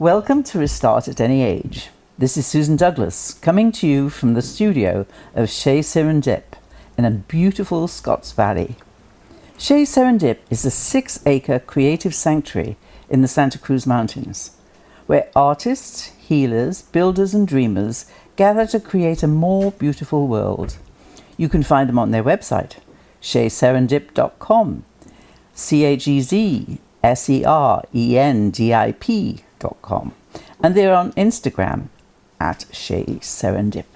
Welcome to Restart at Any Age. This is Susan Douglas, coming to you from the studio of Chez Serendip in a beautiful Scots Valley. Chez Serendip is a 6-acre creative sanctuary in the Santa Cruz Mountains, where artists, healers, builders and dreamers gather to create a more beautiful world. You can find them on their website, chezserendip.com, CHEZSERENDIP.com, and they're on Instagram at Chez Serendip.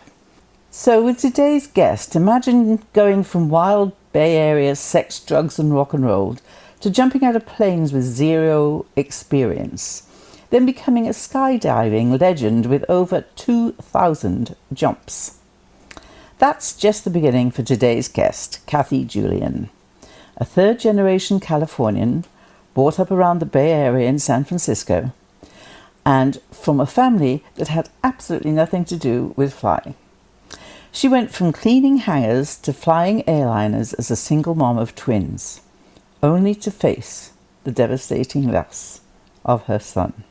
So with today's guest, imagine going from wild Bay Area sex, drugs and rock and roll to jumping out of planes with zero experience, then becoming a skydiving legend with over 2,000 jumps. That's just the beginning for today's guest, Kathy Julian, a third-generation Californian brought up around the Bay Area in San Francisco, and from a family that had absolutely nothing to do with flying. She went from cleaning hangars to flying airliners as a single mom of twins, only to face the devastating loss of her son.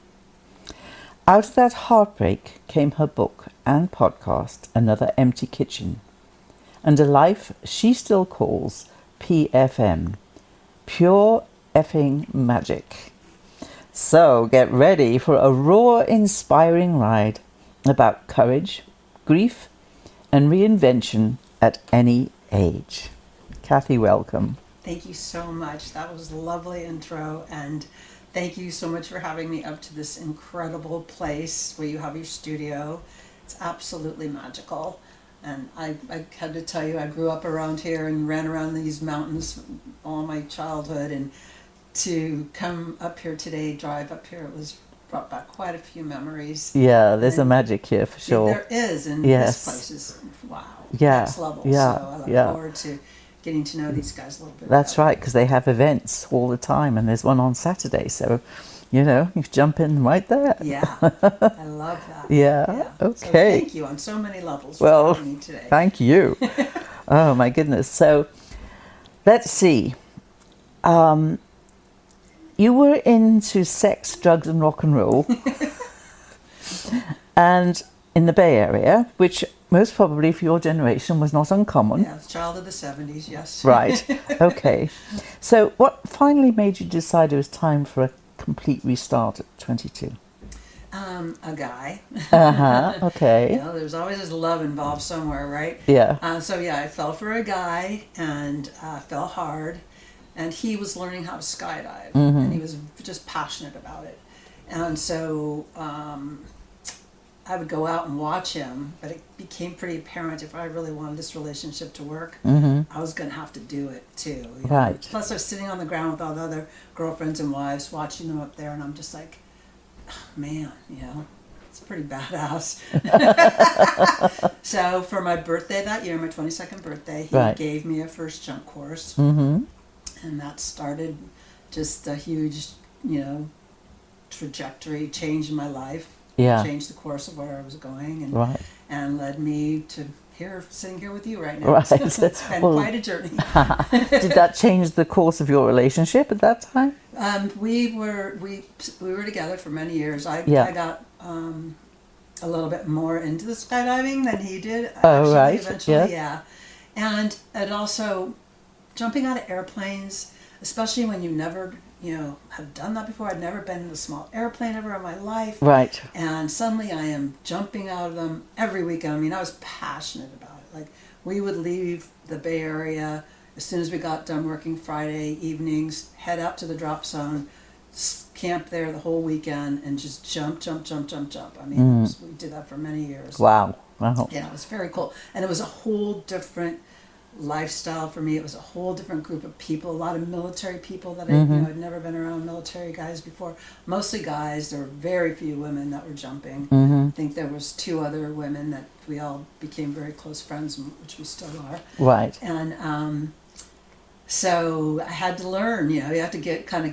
Out of that heartbreak came her book and podcast, Another Empty Kitchen, and a life she still calls PFM, Pure Effing Magic. So get ready for a raw, inspiring ride about courage, grief, and reinvention at any age. Kathy, welcome. Thank you so much. That was a lovely intro, and thank you so much for having me up to this incredible place where you have your studio. It's absolutely magical. And I had to tell you, I grew up around here and ran around these mountains all my childhood, and to come up here today, drive up here, it was brought back quite a few memories. Yeah, there's a magic here for sure. There is, and yes. This place is, wow, yeah. Next level. Yeah. So I look yeah. forward to getting to know these guys a little bit. That's better. right, because they have events all the time, and there's one on Saturday, so, you know, you can jump in right there. Yeah, I love that. Yeah, okay. So thank you on so many levels well, for having me today. Thank you. Oh, my goodness. So, let's see. You were into sex, drugs and rock and roll. And in the Bay Area, which most probably for your generation was not uncommon. Yeah, I was a child of the 70s, yes. Right, okay. So what finally made you decide it was time for a complete restart at 22? A guy. Uh-huh, okay. You know, there's always this love involved somewhere, right? Yeah. So yeah, I fell for a guy and fell hard. And he was learning how to skydive, and he was just passionate about it. And so I would go out and watch him, but it became pretty apparent if I really wanted this relationship to work, I was going to have to do it too. You know? Right. Plus I was sitting on the ground with all the other girlfriends and wives, watching them up there, and I'm just like, oh, man, you know, it's pretty badass. So for my birthday that year, my 22nd birthday, he right. gave me a first jump course. And that started just a huge, you know, trajectory, change in my life. Yeah. Changed the course of where I was going, and Right. and led me to here, sitting here with you right now. Right. So it's been quite a journey. Did that change the course of your relationship at that time? We were together for many years. I got a little bit more into the skydiving than he did. Oh, right. Eventually, yeah. And it also, jumping out of airplanes, especially when you never, you know, have done that before. I'd never been in a small airplane ever in my life. Right. And suddenly I am jumping out of them every weekend. I mean, I was passionate about it. Like, we would leave the Bay Area as soon as we got done working Friday evenings, head up to the drop zone, camp there the whole weekend, and just jump. I mean, we did that for many years. Wow. Wow. Yeah, it was very cool. And it was a whole different lifestyle for me. It was a whole different group of people, a lot of military people that I'd never been around military guys before. Mostly guys. There were very few women that were jumping. I think there was 2 other women that we all became very close friends, which we still are. Right. And so I had to learn, you know, you have to get a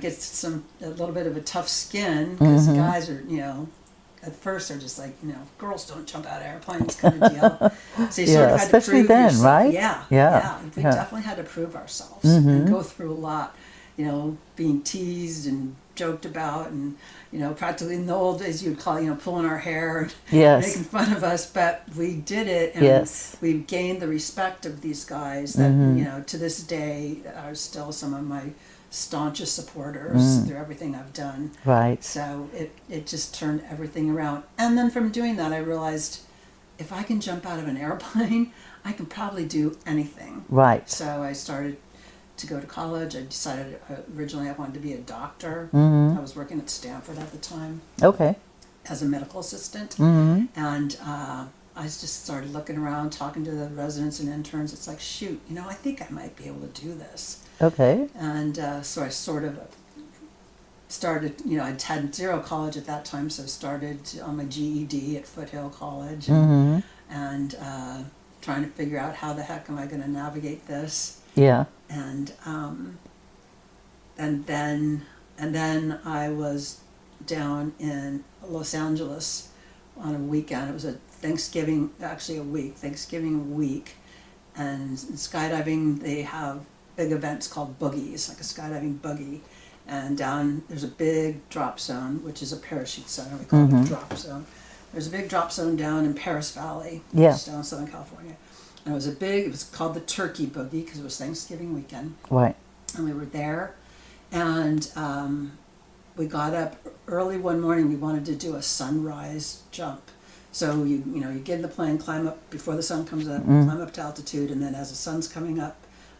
little bit of a tough skin, because guys are, you know, at first they're just like, you know, girls don't jump out of airplanes kind of deal. So you sort of had to prove then, yourself. right? Yeah. We definitely had to prove ourselves and go through a lot, you know, being teased and joked about, and practically in the old days you'd call pulling our hair and Yes. making fun of us, but we did it, and Yes. we gained the respect of these guys that to this day are still some of my staunchest supporters through everything I've done. Right. So it just turned everything around. And then from doing that, I realized if I can jump out of an airplane, I can probably do anything. Right. So I started to go to college. I decided originally I wanted to be a doctor. Mm-hmm. I was working at Stanford at the time Okay. as a medical assistant. Mm-hmm. And I just started looking around, talking to the residents and interns. It's like, shoot, I think I might be able to do this. Okay. And so I sort of started, I'd had zero college at that time, so started on my GED at Foothill College and trying to figure out how the heck am I going to navigate this. Yeah. And then I was down in Los Angeles on a weekend. It was a Thanksgiving week, and in skydiving they have big events called boogies, like a skydiving boogie, and down there's a big drop zone, which is a parachute zone. We call it a drop zone. There's a big drop zone down in Paris Valley, Yeah. which is down in Southern California. And it was called the Turkey Boogie because it was Thanksgiving weekend. Right. And we were there, and we got up early one morning. We wanted to do a sunrise jump. So you get in the plane, climb up before the sun comes up, climb up to altitude, and then as the sun's coming up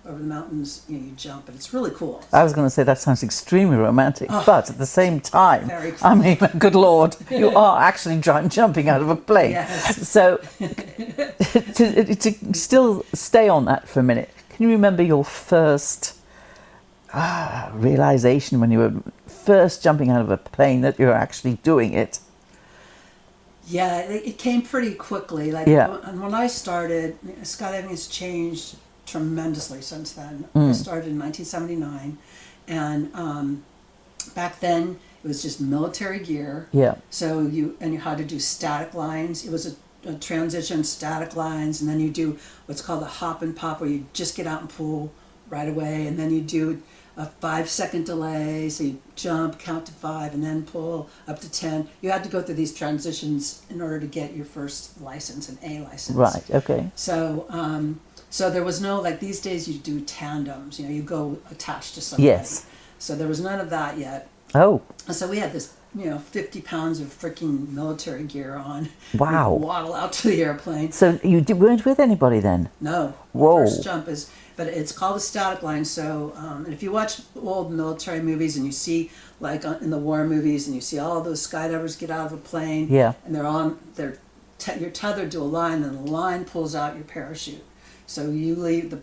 over the mountains, you jump, and it's really cool. I was going to say that sounds extremely romantic, but at the same time, Very cool. I mean, good Lord, you are actually jumping out of a plane. Yes. So, to still stay on that for a minute, can you remember your first realization when you were first jumping out of a plane that you were actually doing it? Yeah, it came pretty quickly. And when I started, skydiving has changed tremendously since then. I started in 1979, and back then it was just military gear. Yeah. So you had to do static lines. It was a transition static lines, and then you do what's called a hop and pop, where you just get out and pull right away, and then you do a 5-second delay, so you jump, count to 5, and then pull up to 10. You had to go through these transitions in order to get your first license, an A license. Right. Okay. So, so there was no, like these days you do tandems, you go attached to somebody. Yes. So there was none of that yet. Oh. And so we had this, 50 pounds of freaking military gear on. Wow. We'd waddle out to the airplane. So you weren't with anybody then? No. Whoa. First jump is, but it's called a static line. So, and if you watch old military movies and you see, like in the war movies, and you see all those skydivers get out of a plane, Yeah. and you're tethered to a line, and the line pulls out your parachute. So you leave the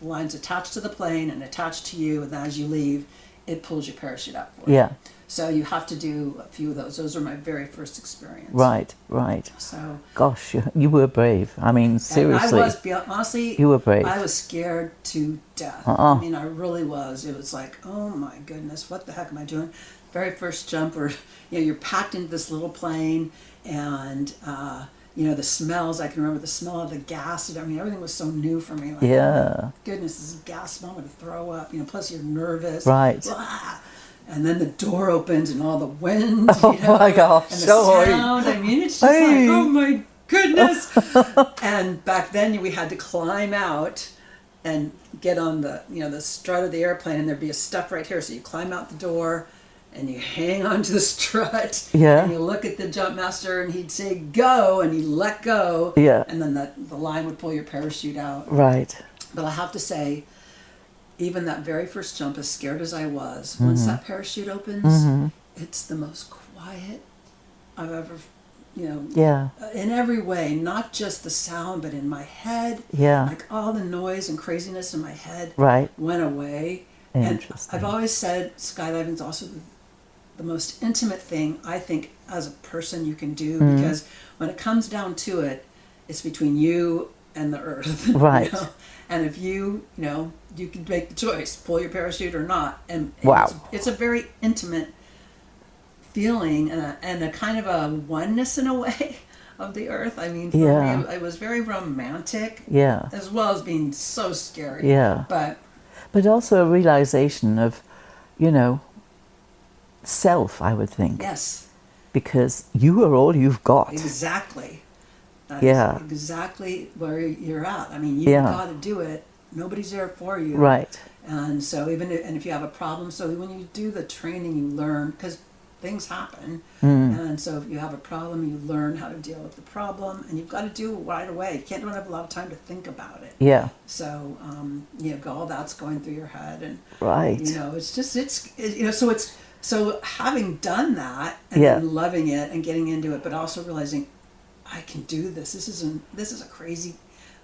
line's attached to the plane and attached to you, and as you leave, it pulls your parachute out for you. Yeah. So you have to do a few of those. Those were my very first experience. Right. Right. So. Gosh, you were brave. I mean, seriously. I was, honestly, you were brave. I was scared to death. Uh-uh. I mean, I really was. It was like, oh my goodness, what the heck am I doing? Very first jump where, you're packed into this little plane, and, the smells, I can remember the smell of the gas. I mean, everything was so new for me. Like, Yeah. oh my goodness, this gas smell, I'm going to throw up. Plus you're nervous. Right. Blah. And then the door opens and all the wind. Oh my gosh. And the Sorry. sound. I mean, it's just Hey. like, oh my goodness. And back then we had to climb out and get on the strut of the airplane, and there'd be a step right here. So you climb out the door and you hang onto the strut. Yeah. And you look at the jump master, and he'd say go, and you let go. Yeah. And then the line would pull your parachute out. Right. But I have to say, even that very first jump, as scared as I was, once that parachute opens, it's the most quiet I've ever, Yeah. in every way, not just the sound, but in my head. Yeah. Like all the noise and craziness in my head Right. went away. Interesting. And I've always said skydiving is also the most intimate thing I think as a person you can do, because when it comes down to it, it's between you and the earth. Right. And if you can make the choice, pull your parachute or not. And Wow. it's a very intimate feeling, and a kind of a oneness in a way of the earth. I mean, for Yeah. me, it was very romantic, Yeah. as well as being so scary. Yeah. But But also a realization of, self, I would think. Yes. Because you are all you've got. Exactly. That Yeah. is exactly where you're at. I mean, you've got to do it. Nobody's there for you. Right. And so and if you have a problem, so when you do the training, you learn, because things happen. And so if you have a problem, you learn how to deal with the problem, and you've got to do it right away. You don't have a lot of time to think about it. Yeah. So, all that's going through your head, and Right. so having done that and then loving it and getting into it, but also realizing I can do this. This is a crazy,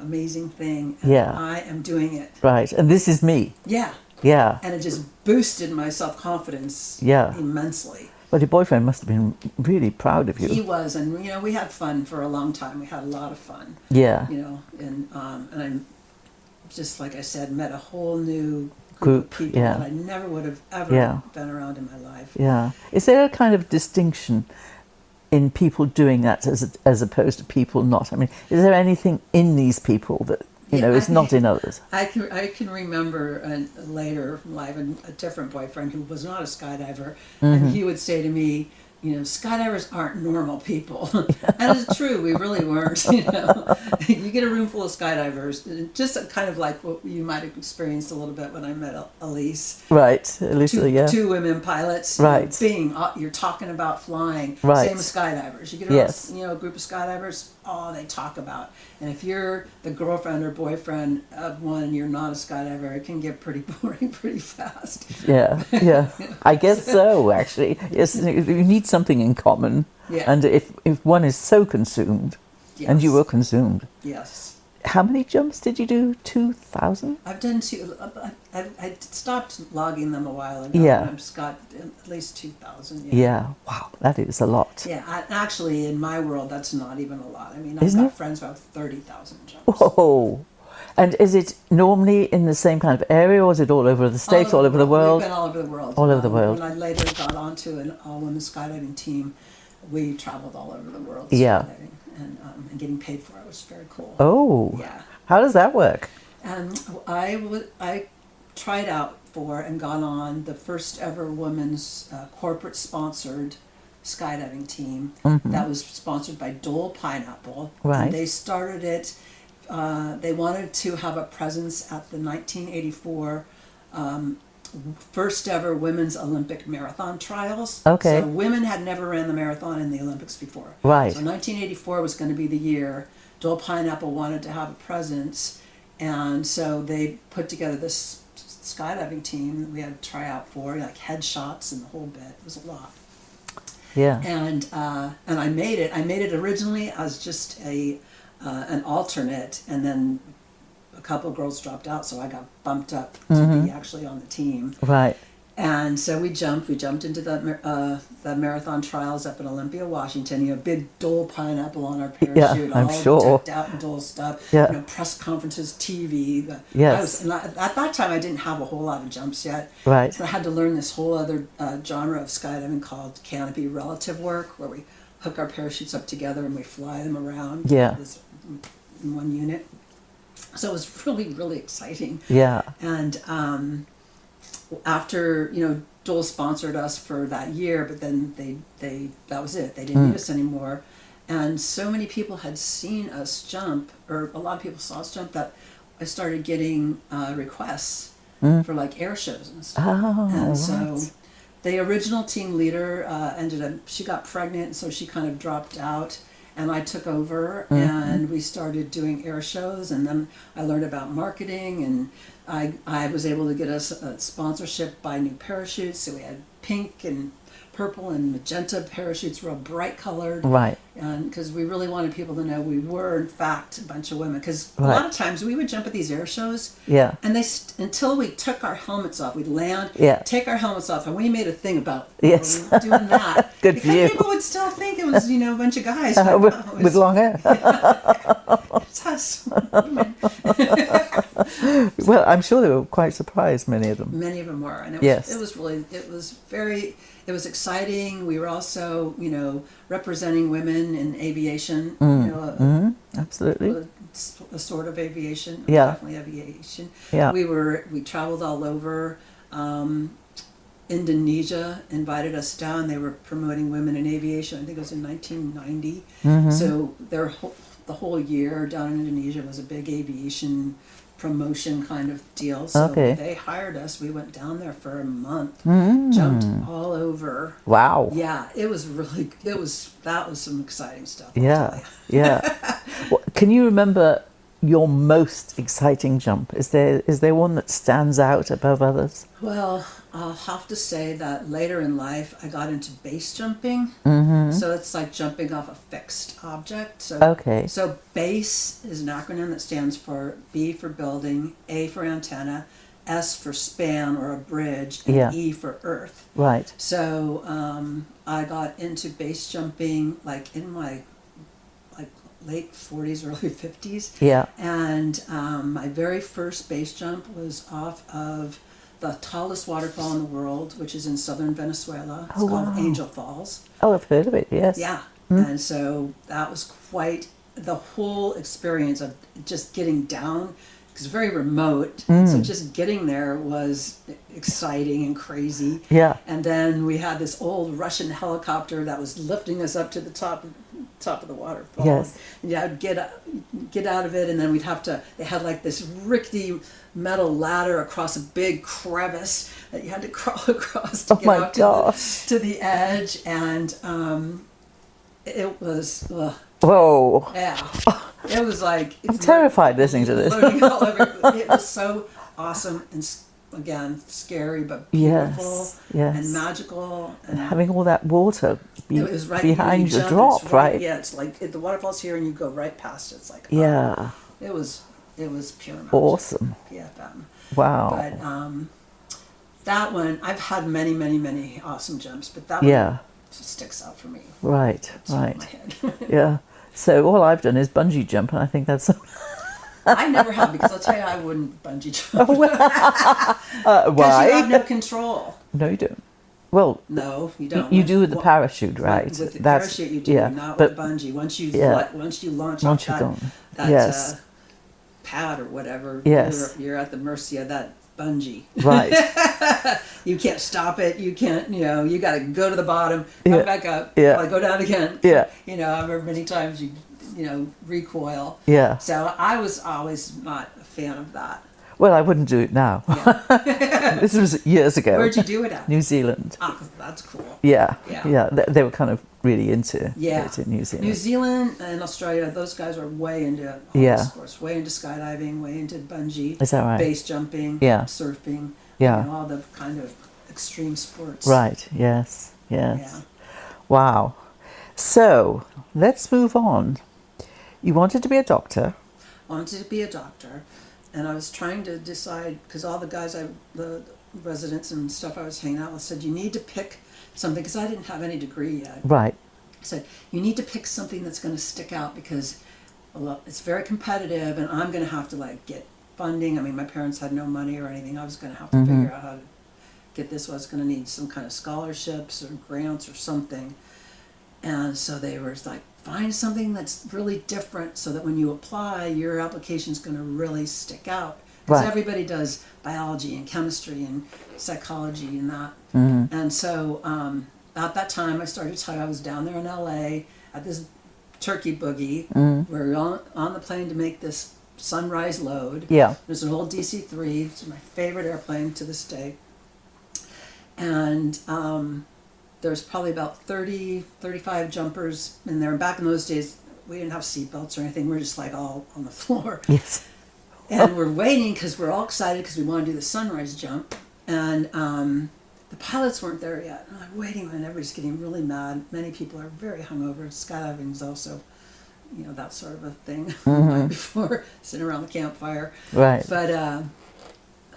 amazing thing. And I am doing it. Right. And this is me. Yeah. Yeah. And it just boosted my self-confidence immensely. Well, your boyfriend must have been really proud of you. He was, and we had fun for a long time. We had a lot of fun. Yeah. And I'm just, like I said, met a whole new group of people that I never would have ever been around in my life. Yeah. Is there a kind of distinction in people doing that as opposed to people not? I mean, is there anything in these people that is not in others? I can remember later in life a different boyfriend who was not a skydiver, and he would say to me, skydivers aren't normal people. And it's true, we really weren't. You get a room full of skydivers, just kind of like what you might have experienced a little bit when I met Elise. Right, Elise, two women pilots. Right. You're talking about flying. Right. Same with skydivers. You get around, a group of skydivers, all they talk about. And if you're the girlfriend or boyfriend of one and you're not a skydiver, it can get pretty boring pretty fast. Yeah. I guess so, actually. Yes, you need something in common. Yeah. And if one is so consumed, and you were consumed. Yes. How many jumps did you do? 2,000? I've done two. I stopped logging them a while ago. Yeah. I've just got at least 2,000. Yeah. Wow, that is a lot. Yeah. Actually, in my world, that's not even a lot. I mean, Isn't I've got it? friends who have 30,000 jumps. Whoa. And is it normally in the same kind of area, or is it all over the States, all over the world? We've been all over the world. All over the world. When I later got onto an all-women skydiving team, we traveled all over the world skydiving, and getting paid for it was very cool. Oh. Yeah. How does that work? And I tried out for and got on the first ever women's corporate sponsored skydiving team that was sponsored by Dole Pineapple. Right. And they started it. They wanted to have a presence at the 1984 first ever women's Olympic marathon trials. Okay. So women had never ran the marathon in the Olympics before. Right. So 1984 was going to be the year. Dole Pineapple wanted to have a presence, and so they put together this skydiving team we had to try out for, like headshots and the whole bit. It was a lot. Yeah. And I made it. I made it originally as just an alternate, and then a couple of girls dropped out, so I got bumped up to be actually on the team. Right. And so we jumped into the marathon trials up in Olympia, Washington. Big Dole Pineapple on our parachute, I'm all sure. decked out in Dole stuff. Yeah. Press conferences, TV. Yes. At that time, I didn't have a whole lot of jumps yet. Right. So I had to learn this whole other genre of skydiving called canopy relative work, where we hook our parachutes up together and we fly them around. Yeah. In one unit. So it was really, really exciting. Yeah. And after Dole sponsored us for that year, but then they that was it. They didn't need us anymore, and so many people had seen us jump, or a lot of people saw us jump, that I started getting requests for like air shows and stuff. Oh, and right. so the original team leader she got pregnant, and so she kind of dropped out. And I took over, and we started doing air shows, and then I learned about marketing, and I was able to get us a sponsorship by new parachutes. So we had pink and purple and magenta parachutes, real bright colored. Right. And because we really wanted people to know we were, in fact, a bunch of women. Because a lot of times we would jump at these air shows, and until we took our helmets off, we'd land, take our helmets off, and we made a thing about doing that. Good because for you. People would still think it was, a bunch of guys. With long hair. It's us, women. Well, I'm sure they were quite surprised, many of them. Many of them were. And it was exciting. We were also, representing women in aviation, Absolutely. a sort of aviation, Yeah. definitely aviation. Yeah. We traveled all over. Indonesia invited us down. They were promoting women in aviation. I think it was in 1990. So the whole year down in Indonesia was a big aviation promotion kind of deal. So Okay. they hired us. We went down there for a month, Mm. jumped all over. Wow. Yeah, it was really, that was some exciting stuff. I'll Yeah. tell you. Yeah. Well, can you remember your most exciting jump? Is there one that stands out above others? Well, I'll have to say that later in life, I got into base jumping. So it's like jumping off a fixed object. So, Okay. So base is an acronym that stands for B for building, A for antenna, S for span or a bridge, and Yeah. E for earth. Right. So I got into base jumping like in my late 40s, early 50s. Yeah. And my very first base jump was off of the tallest waterfall in the world, which is in southern Venezuela. It's Oh, called wow. Angel Falls. Oh, I've heard of it. Yes. Yeah. And so that was quite the whole experience of just getting down. It's very remote. So just getting there was exciting and crazy. Yeah. And then we had this old Russian helicopter that was lifting us up to the top of the waterfall. Yes. And you would get out of it, and then they had like this rickety metal ladder across a big crevice that you had to crawl across to Oh my get gosh. to the edge. And it was, Whoa. yeah. It was like... I'm terrified listening to this. Loading all over. It was so awesome and, again, scary but beautiful Yes. and magical. And Having all that water it was right behind you the jump, drop, it's right? Yeah, it's like the waterfall's here and you go right past it. It's like, Yeah. it was pure magic. Awesome. PFM. Wow. But that one, I've had many, many, many awesome jumps, but that Yeah. one sticks out for me. Right. It's in Right. my head. Yeah. So all I've done is bungee jump, and I think that's. I never have, because I'll tell you, I wouldn't bungee jump. Because Why? you have no control. No, you don't. Well, No, you don't. you do with the parachute, right? With the That's- parachute, you do, yeah, not but- with bungee. Once you Yeah. once you launch Once off you're that, gone. that Yes. pad or whatever, Yes. you're at the mercy of that bungee. Right. You can't stop it. You can't. You got to go to the bottom, come Yeah. back up, Yeah. probably go down again. Yeah. I remember many times you recoil. Yeah. So I was always not a fan of that. Well, I wouldn't do it now. Yeah. This was years ago. Where'd you do it at? New Zealand. Ah, that's cool. Yeah. Yeah. Yeah. They were kind of really into Yeah. it in New Zealand. New Zealand and Australia, those guys are way into all Yeah. the sports, way into skydiving, way into bungee, Is that right? base jumping, Yeah. surfing, Yeah. all the kind of extreme sports. Right. Yes. Yes. Yeah. Wow. So let's move on. You wanted to be a doctor. Wanted to be a doctor, and I was trying to decide, because all the guys, the residents and stuff I was hanging out with said, you need to pick something, because I didn't have any degree yet. Right. I said, you need to pick something that's going to stick out, because it's very competitive, and I'm going to have to get funding. I mean, my parents had no money or anything. I was going to have to figure out how to get this. I was going to need some kind of scholarships or grants or something. And so they were like, find something that's really different so that when you apply, your application's going to really stick out. Because Right. everybody does biology and chemistry and psychology and that. And so at that time, I started to tell you, I was down there in LA at this turkey boogie. We were on the plane to make this sunrise load. Yeah. There's an old DC-3. It's my favorite airplane to this day. And there's probably about 30, 35 jumpers in there. And back in those days, we didn't have seatbelts or anything. We were just all on the floor. Yes. And we're waiting because we're all excited because we want to do the sunrise jump. And the pilots weren't there yet. And I'm waiting, and everybody's getting really mad. Many people are very hungover. Skydiving is also, that sort of a thing before sitting around the campfire. Right. But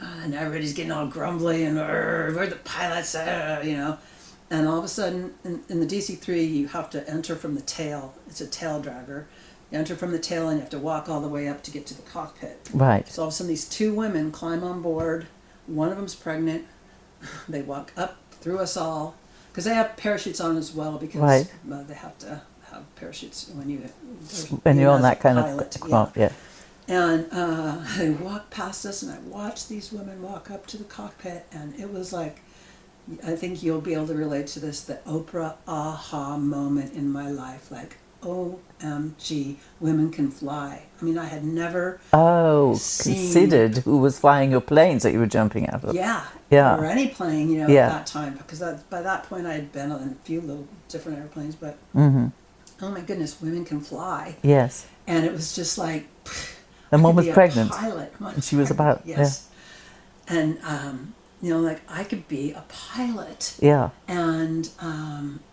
and everybody's getting all grumbly and where the pilots, And all of a sudden, in the DC-3, you have to enter from the tail. It's a tail dragger. You enter from the tail, and you have to walk all the way up to get to the cockpit. Right. So all of a sudden, these two women climb on board. One of them's pregnant. They walk up through us all, because they have parachutes on as well, because Right. They have to have parachutes when When you're on as that a kind pilot, of yeah. And they walked past us, and I watched these women walk up to the cockpit, and it was like I think you'll be able to relate to this, the Oprah aha moment in my life, like, OMG, women can fly. I mean, I had never seen, considered who was flying your planes that you were jumping out of. yeah, Yeah. or any plane, you know, Yeah. at that time, because by that point I had been on a few little different airplanes, but Mm-hmm. oh my goodness, women can fly. Yes. And it was just like, The I mom could was be a pregnant. pilot. And she was about, yes. And, you know, like I could be a pilot. Yeah. And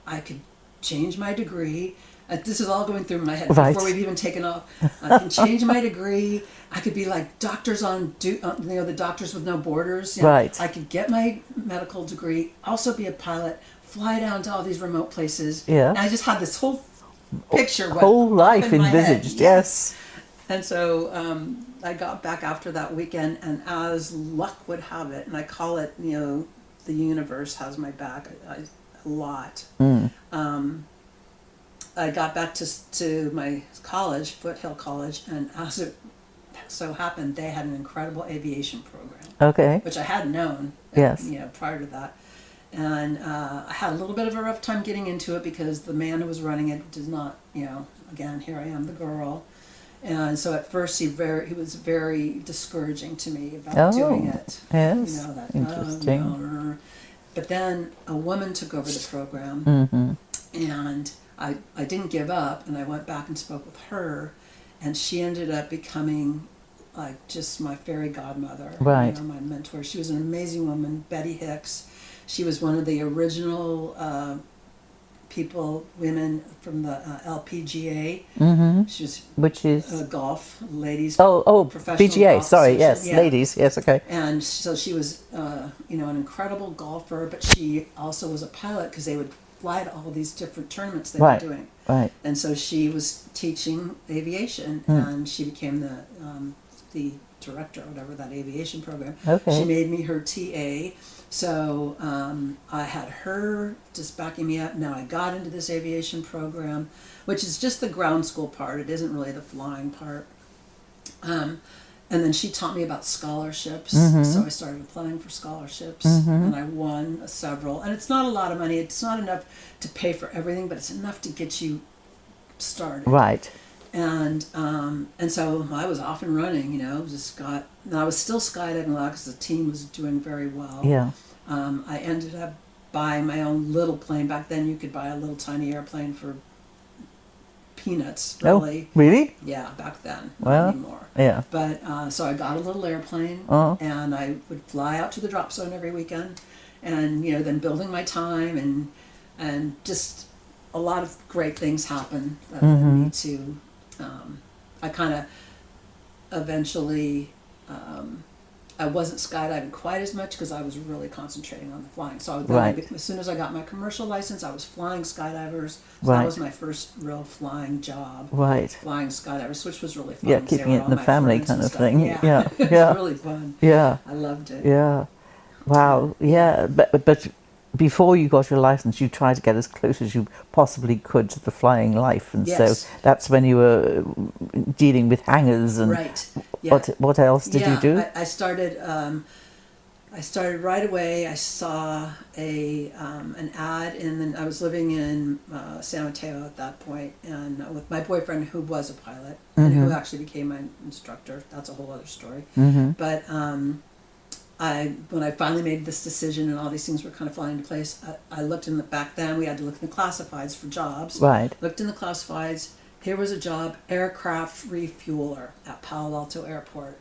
I could change my degree. This is all going through my head Right. before we've even taken off. I can change my degree. I could be like doctors you know, the Doctors with No Borders. You know, Right. I could get my medical degree, also be a pilot, fly down to all these remote places. Yeah. And I just had this whole picture. Whole life in my head. envisaged. Yes. And so I got back after that weekend, and as luck would have it, and I call it, you know, the universe has my back a lot. I got back to my college, Foothill College, and as it so happened, they had an incredible aviation program, Okay. which I hadn't known, Yes. you know, prior to that. And I had a little bit of a rough time getting into it because the man who was running it did not, you know, again, here I am, the girl. And so at first he was very discouraging to me about doing it. Yes. You know, that, Interesting. no. But then a woman took over the program, Mm-hmm. and I didn't give up, and I went back and spoke with her, and she ended up becoming like just my fairy godmother, Right. you know, my mentor. She was an amazing woman, Betty Hicks. She was one of the original women from the LPGA. Mm-hmm. She was Which is golf, ladies. BGA. professional golf Sorry. association. Yes. Yeah. Ladies. Yes. Okay. And so she was, you know, an incredible golfer, but she also was a pilot because they would fly to all these different tournaments they Right. were doing. Right. And so she was teaching aviation, and she became the director or whatever that aviation program. Okay. She made me her TA. So I had her just backing me up. Now I got into this aviation program, which is just the ground school part. It isn't really the flying part. And then she taught me about scholarships. So I started applying for scholarships, and I won several. And it's not a lot of money. It's not enough to pay for everything, but it's enough to get you started. Right. And so I was off and running, you know, and I was still skydiving a lot because the team was doing very well. Yeah. I ended up buying my own little plane. Back then you could buy a little tiny airplane for peanuts, really. Oh, really? Yeah, back then, Well, not anymore. Yeah. But so I got a little airplane, and I would fly out to the drop zone every weekend, and you know, then building my time, and just a lot of great things happened that led me to. I kind of eventually. I wasn't skydiving quite as much because I was really concentrating on the flying. So as soon as I got my commercial license, I was flying skydivers. So that was my first real flying job. Right. Flying skydivers, which was really fun. Yeah, keeping it in the family kind of thing. Yeah. It was really fun. Yeah. I loved it. Yeah. Wow. Yeah. But before you got your license, you tried to get as close as you possibly could to the flying life, and so that's when you were dealing with hangars and right. Yeah. What else did you do? I started. I started right away. I saw an ad I was living in San Mateo at that point, and with my boyfriend who was a pilot and who actually became my instructor. That's a whole other story. But when I finally made this decision and all these things were kind of falling into place, I looked back then we had to look in the classifieds for jobs. Right. Looked in the classifieds. Here was a job, aircraft refueler at Palo Alto Airport.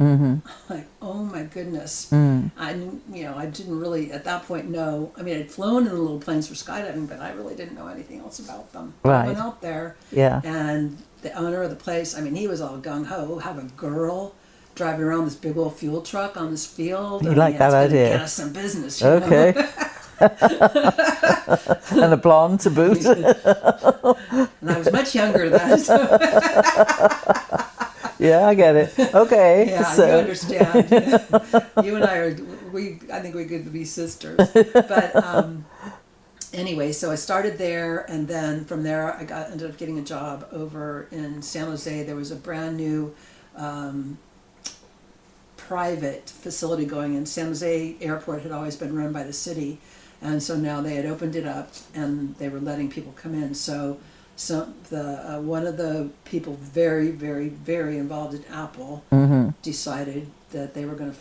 Like, oh my goodness. I didn't really at that point know. I mean, I'd flown in the little planes for skydiving, but I really didn't know anything else about them. Right. I went out there, and the owner of the place, I mean, he was all gung-ho, have a girl driving around this big old fuel truck on this field. You like that idea? Get us some business. Okay. And a blonde to boot. And I was much younger then. So. Yeah, I get it. Okay. Yeah, so. you understand. You and I I think we could be sisters. But anyway, so I started there, and then from there ended up getting a job over in San Jose. There was a brand new private facility going in. San Jose Airport had always been run by the city, And so now they had opened it up and they were letting people come in. So one of the people very, very, very involved in Apple decided that they were going to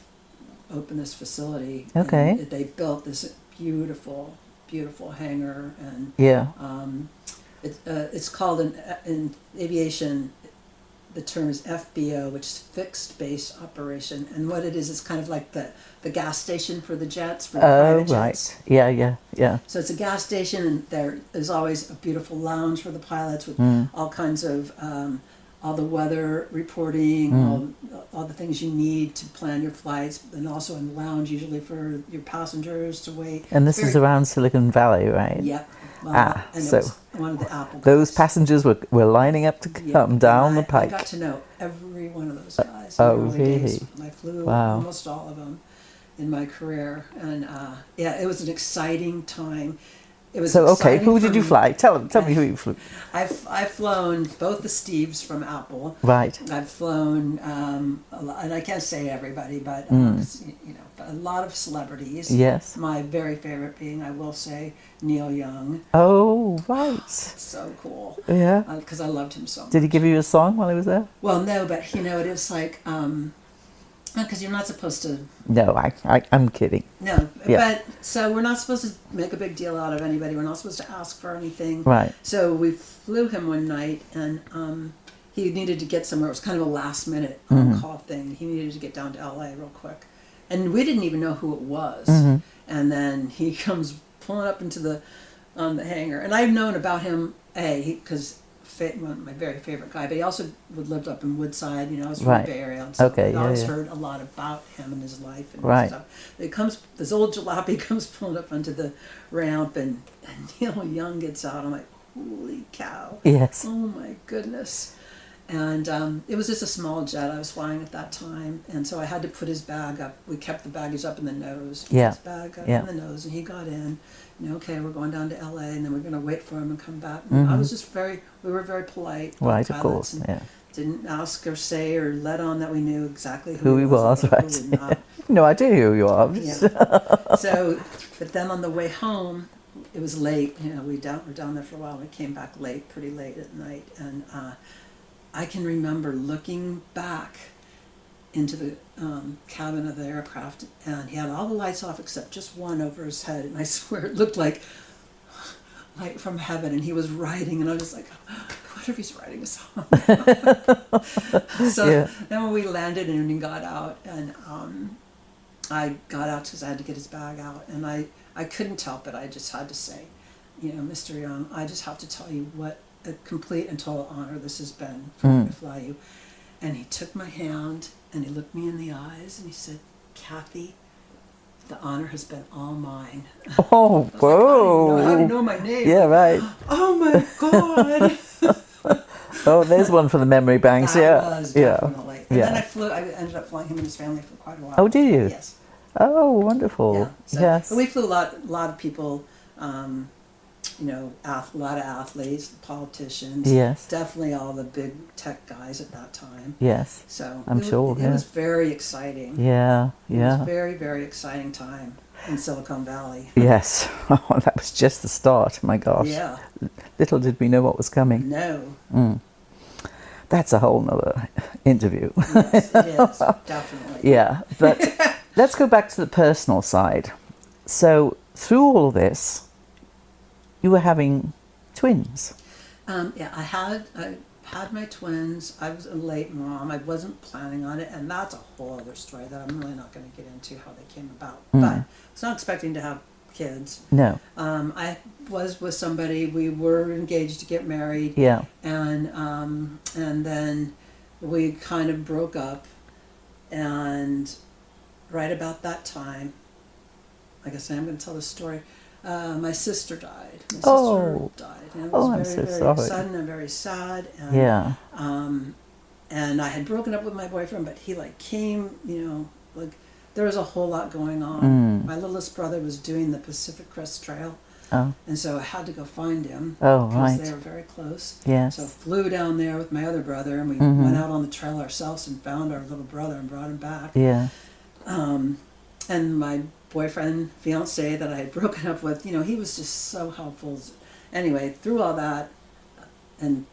open this facility. Okay. And they built this beautiful, beautiful hangar, and Yeah. it's called in aviation. The term is FBO, which is fixed base operation, and what it is, it's kind of like the gas station for the jets, for the private jets. Right. Yeah. So it's a gas station, and there's always a beautiful lounge for the pilots with all kinds of all the weather reporting, all the things you need to plan your flights, and also a lounge usually for your passengers to wait. And this is around Silicon Valley, right? Yep. And so it was one of the Apple guys. those passengers were lining up to come down the pike. I got to know every one of those guys. Oh, in the early really? days. I flew almost all of them in my career, and it was an exciting time. It was So, okay, exciting who for did you me. fly? Tell me who you flew. I've flown both the Steves from Apple. Right. I've flown a lot, and I can't say everybody, but a lot of celebrities. Yes. My very favorite being, I will say, Neil Young. Oh, right. So cool. Yeah. Because I loved him so much. Did he give you a song while he was there? Well, no, but it is like, because you're not supposed to. No, I'm kidding. No, Yeah. but so we're not supposed to make a big deal out of anybody. We're not supposed to ask for anything. Right. So we flew him one night, and he needed to get somewhere. It was kind of a last minute on-call thing. He needed to get down to LA real quick, and we didn't even know who it was. And then he comes pulling up into the hangar, and I've known about him because my very favorite guy, but he also lived up in Woodside. I was from the Bay Area, and so Okay, I always heard a lot about him and his life and stuff. This old jalopy comes pulling up onto the ramp, and Neil Young gets out. I'm like, holy cow! Yes. Oh my goodness! And it was just a small jet I was flying at that time, and so I had to put his bag up. We kept the baggage up in the nose. Yeah. His bag up in the nose, and he got in. Okay, we're going down to LA, and then we're going to wait for him and come back. And I was just we were very polite. Right, of course, yeah. Didn't ask or say or let on that we knew exactly who he was, and right? who not. No idea who you are. Yeah. So, but then on the way home, it was late. We're down there for a while. And we came back pretty late at night, and I can remember looking back into the cabin of the aircraft, and he had all the lights off except just one over his head, and I swear it looked like light from heaven, and he was writing, and I was like, what if he's writing a song? So then when we landed and he got out, and I got out because I had to get his bag out, and I couldn't help it. I just had to say, Mr. Young, I just have to tell you what a complete and total honor this has been for me to fly you. And he took my hand, and he looked me in the eyes, and he said, Kathy, the honor has been all mine. Oh, whoa. How do you know my name? Yeah, right. Oh, my God. Oh, there's one for the memory banks, That was definitely. And Yeah. then I ended up flying him and his family for quite a while. Oh, did you? Yes. Oh, wonderful. Yeah. So, Yes. But we flew a lot of people, a lot of athletes, politicians. Yes. Definitely all the big tech guys at that time. Yes. So I'm sure, it was very exciting. Yeah, It was yeah. a very, very exciting time in Silicon Valley. Yes. Oh, that was just the start. My gosh. Yeah. Little did we know what was coming. No. That's a whole nother interview. Yes, it is. Definitely. Yeah. But let's go back to the personal side. So through all this, you were having twins. Yeah, I had my twins. I was a late mom. I wasn't planning on it, and that's a whole other story that I'm really not going to get into how they came about. But I was not expecting to have kids. No. I was with somebody. We were engaged to get married. Yeah. And then we kind of broke up, and right about that time, like I say, I'm going to tell the story. My sister died. My sister died. And it was I'm very, so very sorry. sudden and very sad. And, Yeah. And I had broken up with my boyfriend, but he came, there was a whole lot going on. My littlest brother was doing the Pacific Crest Trail. Oh. And so I had to go find him. Oh, because right. they were very close. Yes. So flew down there with my other brother, and we went out on the trail ourselves and found our little brother and brought him back. Yeah. And my boyfriend, fiance that I had broken up with, he was just so helpful. Anyway, through all that and,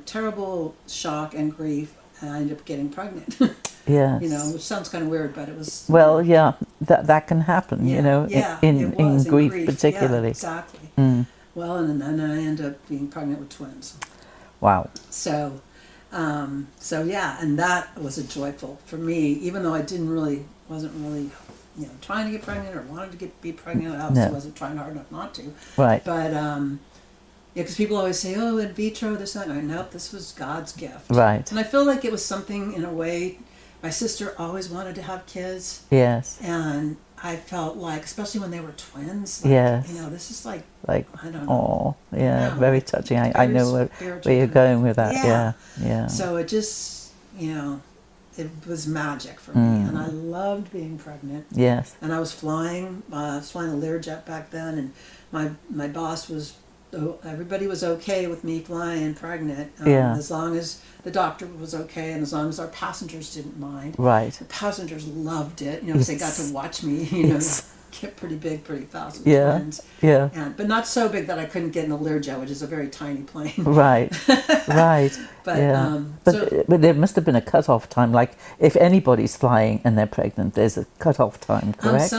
terrible shock and grief, I ended up getting pregnant. Yes. Which sounds kind of weird, but it was. Well, yeah, that can happen, Yeah, in it was, grief particularly. Yeah, exactly. Mm. Well, and then I ended up being pregnant with twins. Wow. So yeah, and that was a joyful for me, even though wasn't really, trying to get pregnant or wanted to be pregnant. I also wasn't trying hard enough not to. Right. But because people always say, "Oh, in vitro, this and that." Nope, this was God's gift. Right. And I feel like it was something in a way. My sister always wanted to have kids. Yes. And I felt like, especially when they were twins. Yes. This is like I don't know. Oh, yeah, very touching. I know where you're going with that. Yeah. So it just, it was magic for me, and I loved being pregnant. Yes. And I was flying a Learjet back then, and my boss was, everybody was okay with me flying pregnant, as long as the doctor was okay, and as long as our passengers didn't mind. Right. The passengers loved it, because they got to watch me, get pretty big pretty fast with twins. Yeah. But not so big that I couldn't get in a Learjet, which is a very tiny plane. Right. Right. But but there must have been a cut-off time. Like if anybody's flying and they're pregnant, there's a cut-off time, correct?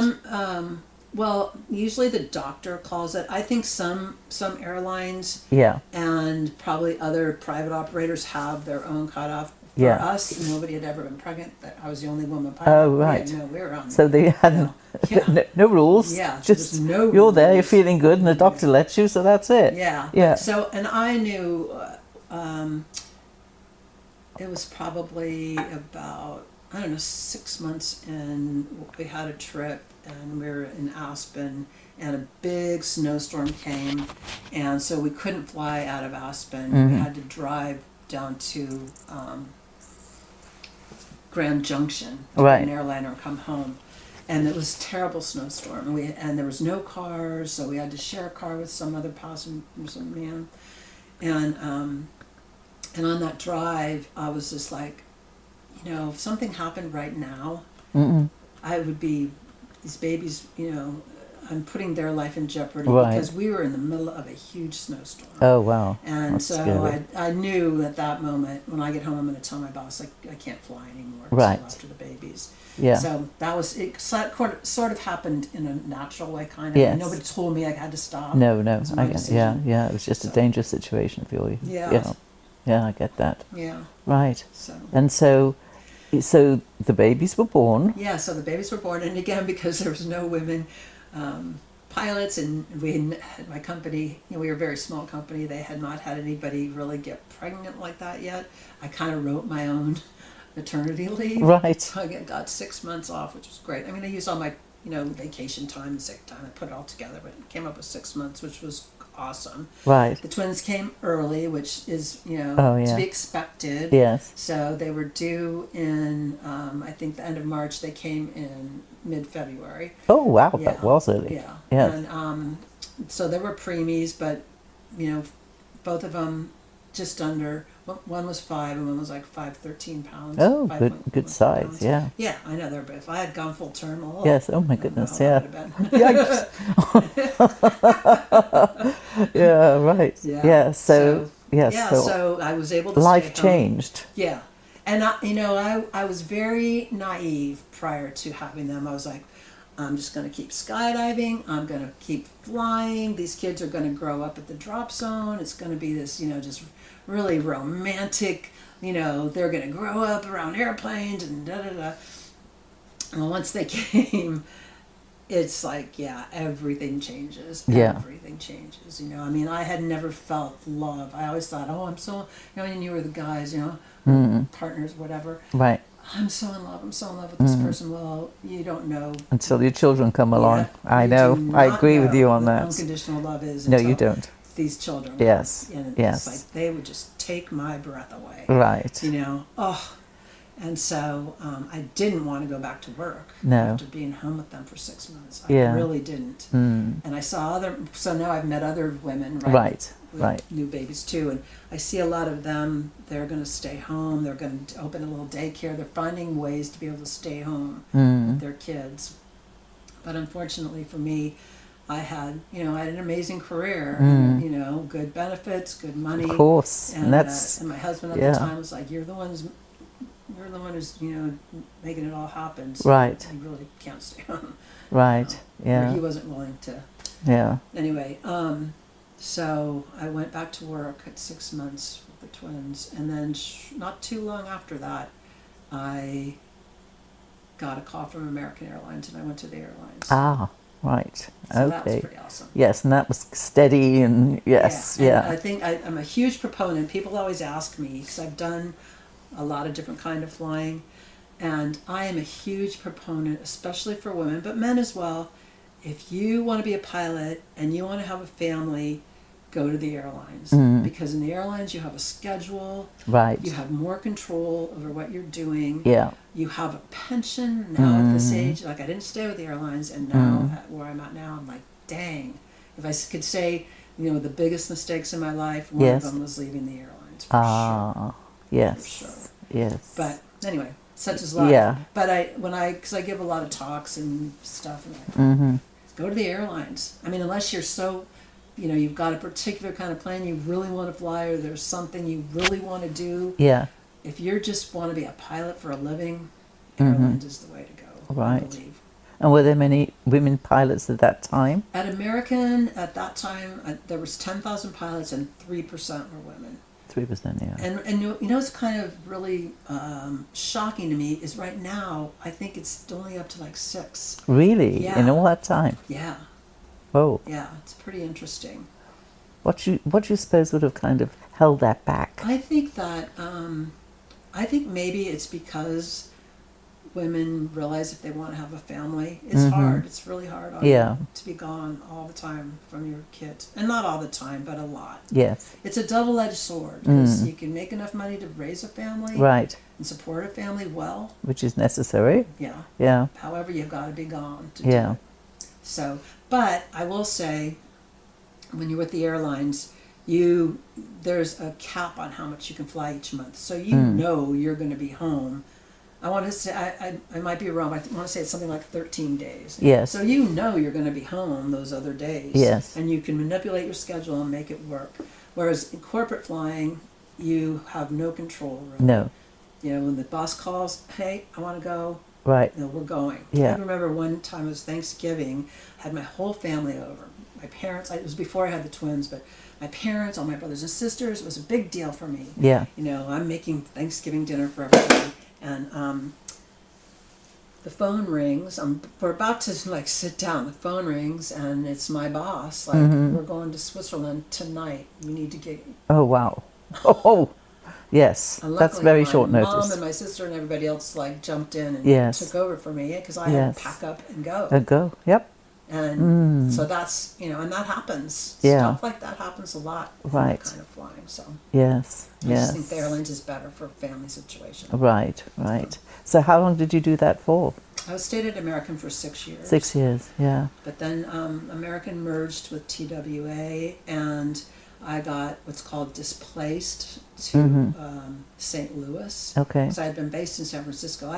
Well, usually the doctor calls it. I think some airlines and probably other private operators have their own cutoff. For us, nobody had ever been pregnant. I was the only woman pilot. Oh, right. We were on. So they had no rules. Yeah, just no you're there, rules. you're feeling good, and the doctor lets you, so that's it. Yeah. Yeah. So, and I knew it was probably about, 6 months in. We had a trip, and we were in Aspen, and a big snowstorm came, and so we couldn't fly out of Aspen. We had to drive down to Grand Junction to get an airliner and come home. And it was a terrible snowstorm. And there was no cars, so we had to share a car with some other passenger, some man. And on that drive, I was just like, if something happened right now, I would be, these babies, I'm putting their life in jeopardy because we were in the middle of a huge snowstorm. Oh, wow. And That's so scary. I knew at that moment, when I get home, I'm going to tell my boss, I can't fly anymore Right. until after the babies. Yeah. So that was, it sort of happened in a natural way, kind of. Yes. Nobody told me I had to stop. No. It was my decision. It was just a dangerous situation for you. Yeah. Yeah, I get that. Yeah. Right. So. And so the babies were born. Yeah, so the babies were born, and again, because there was no women pilots, and we had my company, we were a very small company, they had not had anybody really get pregnant like that yet. I kind of wrote my own maternity leave. Right. So I got 6 months off, which was great. I mean, I used all my, vacation time and sick time. I put it all together, but it came up with 6 months, which was awesome. Right. The twins came early, which is, Oh, yeah. to be expected. Yes. So they were due in, I think, the end of March. They came in mid-February. Oh, wow. Yeah. That was early. Yeah. Yes. And so they were preemies, but, both of them just under, one was 5 and one was like 13 pounds. Oh, 5 good size. pounds. Yeah. Yeah, I know. But if I had gone full term, Yes. Oh, my I don't know goodness. how Yeah. that would have been. Yikes. Yeah. Right. Yeah. So So I was able to life stay home. changed. Yeah. And I was very naive prior to having them. I was like, I'm just going to keep skydiving. I'm going to keep flying. These kids are going to grow up at the drop zone. It's going to be this, just really romantic, they're going to grow up around airplanes and da-da-da. And once they came, it's like, everything changes. Yeah. Everything changes. I had never felt love. I always thought, I'm so, and you were the guys, partners, whatever. Right. I'm so in love with this person. Well, you don't know. Until your children come along. Yeah, I you know. do I not agree with know you on what that. unconditional love is. No, until you don't. These children. Yes. And Yes. it's like they would just take my breath away. Right. And so I didn't want to go back to work No. after being home with them for 6 months. I Yeah. really didn't. Mm. And I saw so now I've met other women, Right. with Right. new babies too, and I see a lot of them, they're going to stay home, they're going to open a little daycare, they're finding ways to be able to stay home with their kids. But unfortunately for me, I had an amazing career, good benefits, good money. Of course. And That's, and my husband at yeah. the time was like, you're the one who's making it all happen. So Right. you really can't stay home. Right. Or Yeah. he wasn't willing to. Yeah. Anyway, so I went back to work at 6 months with the twins, and then not too long after that, I got a call from American Airlines, and I went to the airlines. Ah, right. So that was Okay. pretty awesome. Yes, and that was steady and yes, And yeah. I think I'm a huge proponent. People always ask me, because I've done a lot of different kind of flying, and I am a huge proponent, especially for women, but men as well. If you want to be a pilot and you want to have a family, go to the airlines. Because in the airlines you have a schedule, Right. you have more control over what you're doing. Yeah. You have a pension now at this age. Like, I didn't stay with the airlines, and now at where I'm at now, I'm like, dang. If I could say, the biggest mistakes in my life, one Yes. of them was leaving the airlines, for sure. Yes. For sure. Yes. But anyway, such is life. Yeah. But because I give a lot of talks and stuff, and go to the airlines. I mean, unless you're so, you've got a particular kind of plan you really want to fly, or there's something you really want to do. Yeah. If you just want to be a pilot for a living, airlines is the way to go. Right. I believe. And were there many women pilots at that time? At American, at that time, there was 10,000 pilots, and 3% were women. 3%, yeah. And it's kind of really shocking to me is right now, I think it's only up to like 6. Really? Yeah. In all that time? Yeah. Oh. Yeah, it's pretty interesting. What do you suppose would have kind of held that back? I think that, I think maybe it's because women realize if they want to have a family, it's hard. It's really hard on Yeah. you to be gone all the time from your kids. And not all the time, but a lot. Yes. It's a double-edged sword, because you can make enough money to raise a family Right. and support a family well. Which is necessary. Yeah. Yeah. However, you've got to be gone to Yeah. do it. So, but I will say, when you're with the airlines, there's a cap on how much you can fly each month. So you're going to be home. I want to say, I might be wrong, but I want to say it's something like 13 days. Yes. So you're going to be home those other days. Yes. And you can manipulate your schedule and make it work. Whereas in corporate flying, you have no control. Really. No. When the boss calls, hey, I want to go. Right. We're going. Yeah. I remember one time it was Thanksgiving, I had my whole family over. My parents, it was before I had the twins, but my parents, all my brothers and sisters, it was a big deal for me. Yeah. I'm making Thanksgiving dinner for everybody, and the phone rings. We're about to sit down. The phone rings, and it's my boss. We're going to Switzerland tonight. You need to get. Oh, wow. Oh, yes. And That's luckily, very my short mom notice. and my sister and everybody else jumped in and Yes. took over for me, because I had Yes. to pack up and go. Go. Yep. And so that's, and that happens. Yeah. Stuff like that happens a lot in Right. that kind of flying. So Yes. I Yes. just think the airlines is better for family situation. Right. Right. So how long did you do that for? I stayed at American for 6 years. 6 years. Yeah. But then American merged with TWA, and I got what's called displaced to St. Louis. Okay. So I had been based in San Francisco.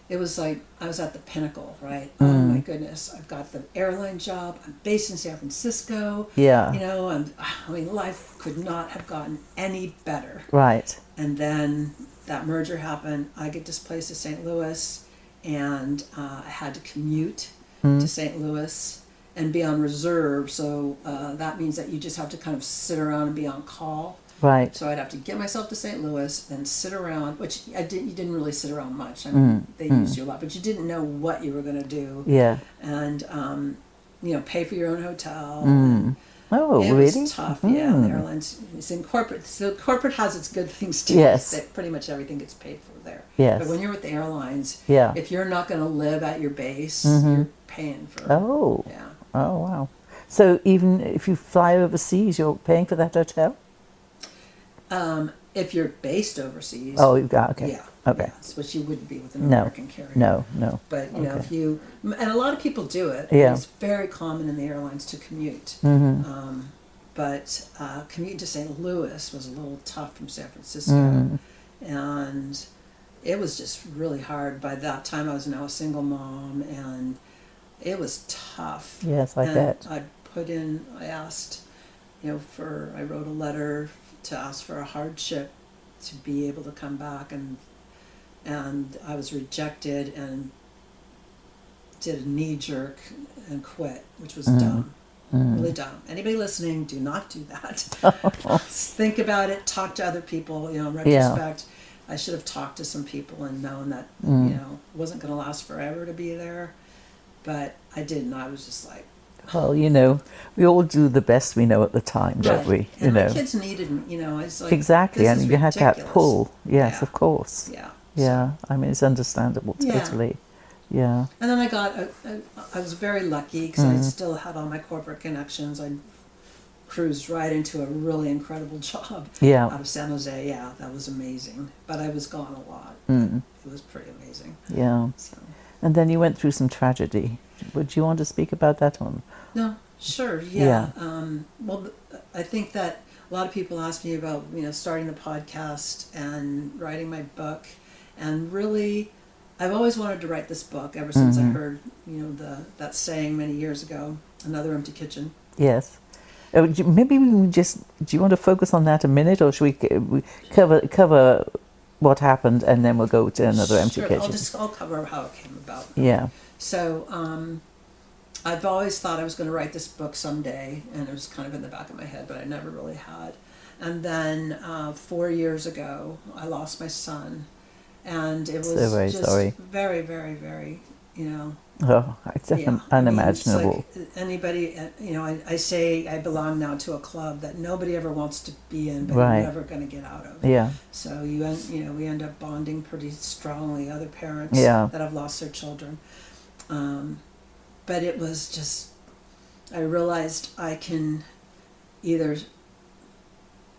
It was like I was at the pinnacle, right? Oh my goodness, I've got the airline job. I'm based in San Francisco. Yeah. Life could not have gotten any better. Right. And then that merger happened. I get displaced to St. Louis, and I had to commute to St. Louis and be on reserve. So that means that you just have to kind of sit around and be on call. Right. So I'd have to get myself to St. Louis, then sit around, which you didn't really sit around much. I mean, they used you a lot, but you didn't know what you were going to do. Yeah. And, pay for your own hotel. Oh, It really? was tough, yeah. The airlines, it's in corporate. So corporate has its good things too. Yes. That pretty much everything gets paid for there. Yes. But when you're with the airlines, Yeah. if you're not going to live at your base, you're paying for it. Oh. Yeah. Oh, wow. So even if you fly overseas, you're paying for that hotel? If you're based overseas. Oh, you've got, okay. Yeah. Okay. Yes, which you wouldn't be with an No. American carrier. No. But, Okay. if you, and a lot of people do it. Yeah. It's very common in the airlines to commute. But commuting to St. Louis was a little tough from San Francisco. And it was just really hard. By that time, I was now a single mom, and it was tough. Yes, I And bet. I asked, I wrote a letter to ask for a hardship to be able to come back, and I was rejected and did a knee jerk and quit, which was dumb. Really dumb. Anybody listening, do not do that. Think about it, talk to other people, in retrospect. I should have talked to some people and known that, it wasn't going to last forever to be there. But I didn't. I was just like... Well, we all do the best we know at the time, don't we? And my kids needed me, it's like... Exactly, and you had that pull. Yes, yeah. Of course. Yeah. Yeah, I mean, it's understandable, totally. Yeah. And then I was very lucky because I still had all my corporate connections. I cruised right into a really incredible job out of San Jose. Yeah, that was amazing. But I was gone a lot. It was pretty amazing. Yeah. So. And then you went through some tragedy. Would you want to speak about that one? No, sure, yeah. Well, I think that a lot of people ask me about, starting the podcast and writing my book. And really, I've always wanted to write this book ever since I heard, that saying many years ago, another empty kitchen. Yes. Maybe we can do you want to focus on that a minute, or should we cover what happened and then we'll go to another empty kitchen? I'll cover how it came about. Yeah. So, I've always thought I was going to write this book someday, and it was kind of in the back of my head, but I never really had. And then 4 years ago, I lost my son, and it was very just sorry. very, very, very, Oh, it's unimaginable. It's like anybody, I say I belong now to a club that nobody ever wants to be in, but you're never going to get out of. Yeah. So we end up bonding pretty strongly. Other parents that have lost their children, but it was just, I realized I can either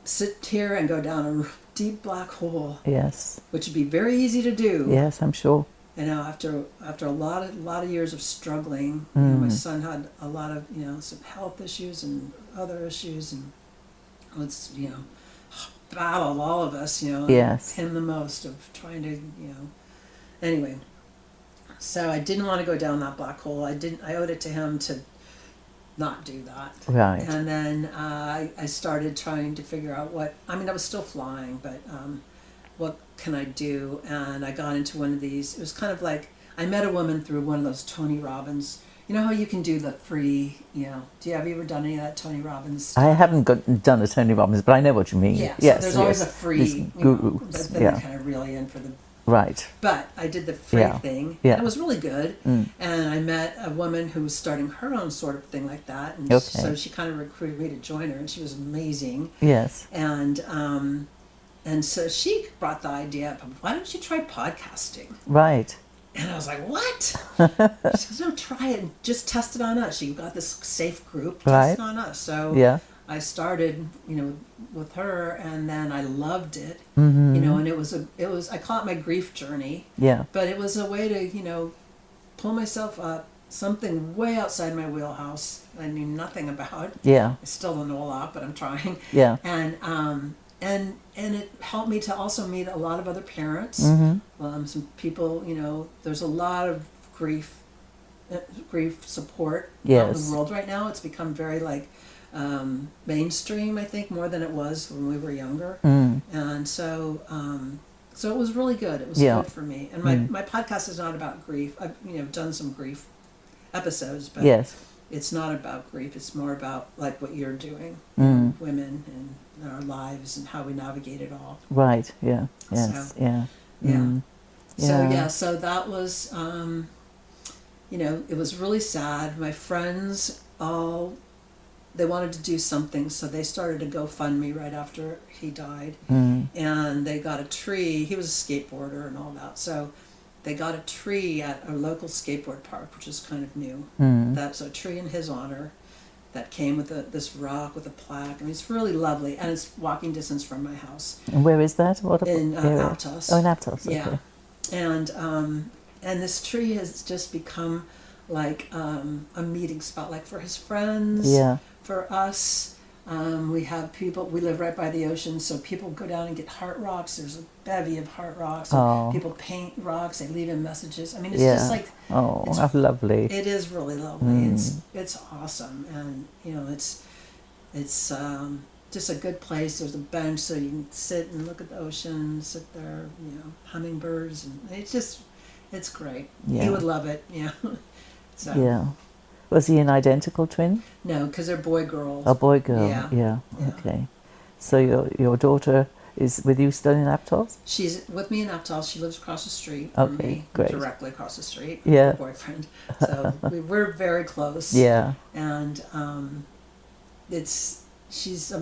sit here and go down a deep black hole. Yes. Which would be very easy to do. Yes, I'm sure. After a lot of years of struggling, my son had a lot of some health issues and other issues, and it's battled all of us, Yes. him the most, of trying to anyway. So I didn't want to go down that black hole. I owed it to him to not do that. Right. And then I started trying to figure out I was still flying, but what can I do? And I got into one of these. It was kind of like, I met a woman through one of those Tony Robbins. You know how you can do the free, have you ever done any of that Tony Robbins stuff? I haven't done a Tony Robbins, but I know what you mean. Yeah, yes, so there's always a free guru. Then they kind of reel you in for the... Right. But I did the free thing, and it was really good. And I met a woman who was starting her own sort of thing like that. And so she kind of recruited me to join her, and she was amazing. Yes. And so she brought the idea up of, why don't you try podcasting? Right. And I was like, what? She goes, no, try it and just test it on us. She got this safe group, test it on us. So I started, with her, and then I loved it. And it was I call it my grief journey. Yeah. But it was a way to, pull myself up, something way outside my wheelhouse I knew nothing about. Yeah. I still don't know a lot, but I'm trying. Yeah. And it helped me to also meet a lot of other parents. Some people, there's a lot of grief support out in the world right now. It's become very mainstream, I think, more than it was when we were younger. And so it was really good. It was good for me. And my podcast is not about grief. I've done some grief episodes, but it's not about grief. It's more about what you're doing, women and our lives and how we navigate it all. Right. Yeah. Yes. So that was, it was really sad. My friends they wanted to do something, so they started a GoFundMe right after he died, and they got a tree. He was a skateboarder and all that, so they got a tree at a local skateboard park, which is kind of new. That's a tree in his honor that came with this rock with a plaque. It's really lovely, and it's walking distance from my house. And where is that? In Aptos. Oh, in Aptos. Okay. Yeah, and this tree has just become like a meeting spot, for his friends, for us. We have people, we live right by the ocean, so people go down and get heart rocks. There's a bevy of heart rocks. Oh. People paint rocks, they leave in messages. I mean, it's Yeah. just like, Oh, it's- how lovely. it is really lovely. It's awesome. And, you know, it's just a good place. There's a bench so you can sit and look at the ocean, sit there, you know, hummingbirds. And it's great. Yeah. He would love it, yeah. So, Yeah. Was he an identical twin? no, because they're boy-girls. A boy, girl? Yeah. Yeah. Yeah. Okay. So your daughter is with you still in Aptos? She's with me in Aptos. She lives across the street from Okay, me, great. directly across the street. Yeah. Her boyfriend. So we're very close. Yeah. And I'm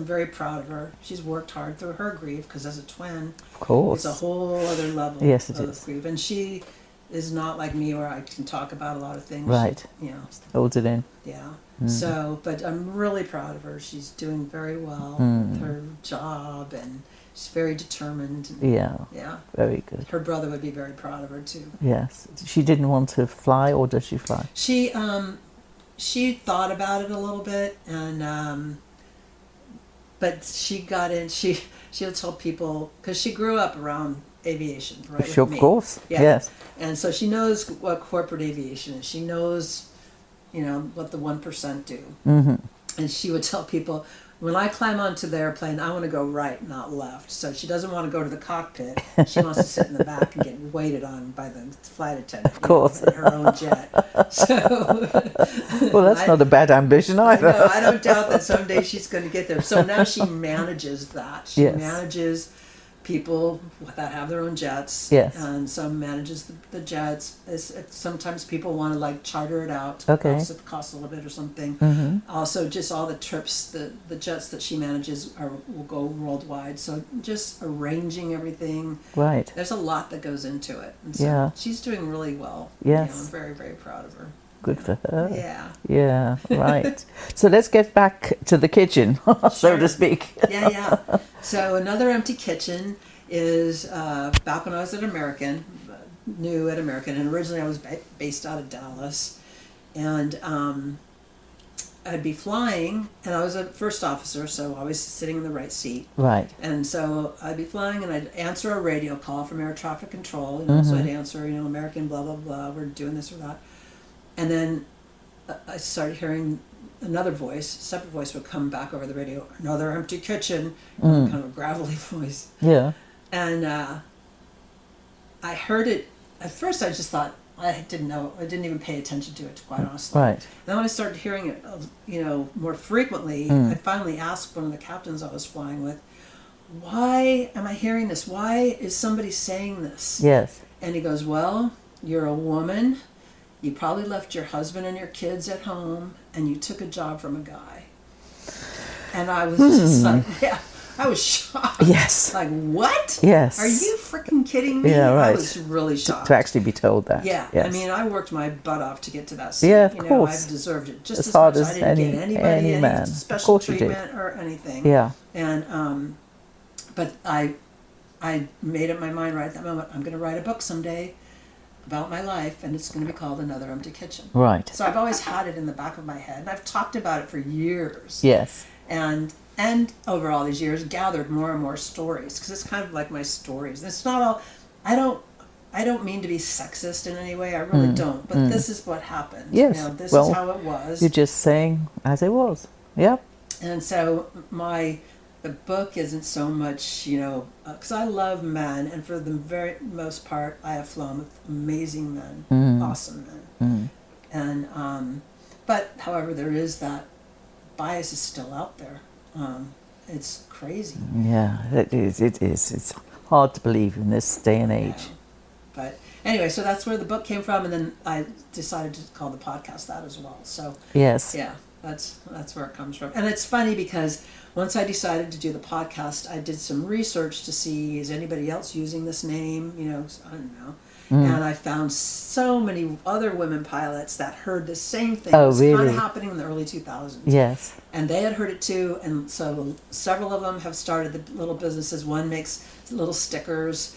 very proud of her. She's worked hard through her grief because as a twin, Of course. it's a whole other level Yes, it of is. grief. And she is not like me where I can talk about a lot of things. Right. You know, Holds it in. yeah. Mm. So, but I'm really proud of her. She's doing very well Mm. with her job, and she's very determined. Yeah. Yeah. Very good. Her brother would be very proud of her too. Yes. She didn't want to fly, or does she fly? She thought about it a little bit, and but she got in. She'll tell people because she grew up around aviation, right? Sure, with of me. course. Yeah. Yes. And so she knows what corporate aviation is. She knows, you know, what the 1% do. Mm-hmm. And she would tell people, when I climb onto the airplane, I want to go right, not left. So she doesn't want to go to the cockpit. She wants to sit in the back and get waited on by the flight attendant. Of course. In her own jet. So, Well, that's not a bad ambition either. no, I don't doubt that someday she's going to get there. So now she manages that. She Yes. manages people that have their own jets. Yes. And some manages the jets. Sometimes people want to like charter it out. Okay. It costs a little bit or something. Mm-hmm. Also, just all the trips, the jets that she manages will go worldwide. So just arranging everything. Right. There's a lot that goes into it. And so Yeah. she's doing really well. Yes. You know, I'm very, very proud of her. Good for her. Yeah. Yeah, right. So let's get back to the kitchen, so Sure. to speak. Yeah. So another empty kitchen is back when I was at American, new at American, and originally I was based out of Dallas, and I'd be flying, and I was a first officer, so I was sitting in the right seat. Right. And so I'd be flying, and I'd answer a radio call from air traffic control. You know, so I'd answer, you know, American, blah blah blah. We're doing this or that, and then I started hearing another voice, separate voice would come back over the radio. Another empty kitchen, kind of a gravelly voice, Yeah. and I heard it. At first, I just thought I didn't know. I didn't even pay attention to it, quite honestly. Right. Then when I started hearing it, you know, more frequently, I finally asked one of the captains I was flying with, "Why am I hearing this? Why is somebody saying this?" Yes. And he goes, "Well, you're a woman. You probably left your husband and your kids at home, and you took a job from a guy." And I was just like, yeah, I was shocked. Yes. Like, what? Yes. Are you freaking kidding me? Yeah, right. I was really shocked. To actually be told that. Yeah, Yes. I mean, I worked my butt off to get to that seat. Yeah, of you know, course. I deserved it just As as hard much. as I didn't get any anybody any man. Of special course you did. treatment or anything. Yeah. And but I made up my mind right at that moment. I'm going to write a book someday about my life, and it's going to be called Another Empty Kitchen. Right. So I've always had it in the back of my head, and I've talked about it for years. Yes. And over all these years, gathered more and more stories, because it's kind of like my stories. And it's not all. I don't mean to be sexist in any way. I really don't. But this is what happened. Yes. You know, this Well, is how it was. You're just saying as it was. Yep. And so the book isn't so much, you know, because I love men, and for the very most part, I have flown with amazing men, awesome men. And but however, there is that bias is still out there. It's crazy. Yeah, it is. It is. It's hard to believe in this day and age. Yeah. But anyway, so that's where the book came from, and then I decided to call the podcast that as well. So Yes. yeah, that's where it comes from. And it's funny because once I decided to do the podcast, I did some research to see, is anybody else using this name? You know, I don't know. And I found so many other women pilots that heard the same thing. Oh, It was kind really? of happening in the early 2000s. Yes. And they had heard it too, and so several of them have started the little businesses. One makes little stickers,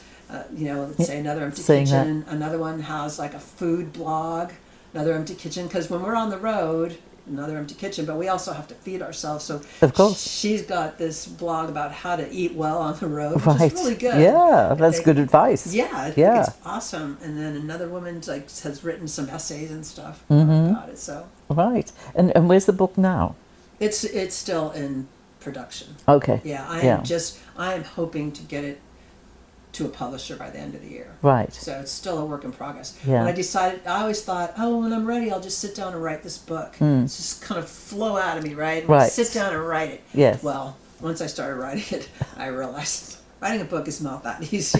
you know, that say Another Empty Saying Kitchen. Another one has like a food blog, Another Empty Kitchen. Because when we're on the road, another empty kitchen, but we also have to feed ourselves. So Of course. she's got this blog about how to eat well on the road, which Right. is really good. Yeah, that's good advice. Yeah, I think Yeah. it's awesome. And then another woman like has written some essays and stuff Mm-hmm. about it. So Right. And where's the book now? it's still in production. Okay. Yeah, I am hoping to get it to a publisher by the end of the year. Right. So it's still a work in progress. Yeah. When I always thought, oh, when I'm ready, I'll just sit down and write this book. It's just kind of flow out of me, right? And Right. sit down and write it. Yes. Well, once I started writing it, I realized writing a book is not that easy.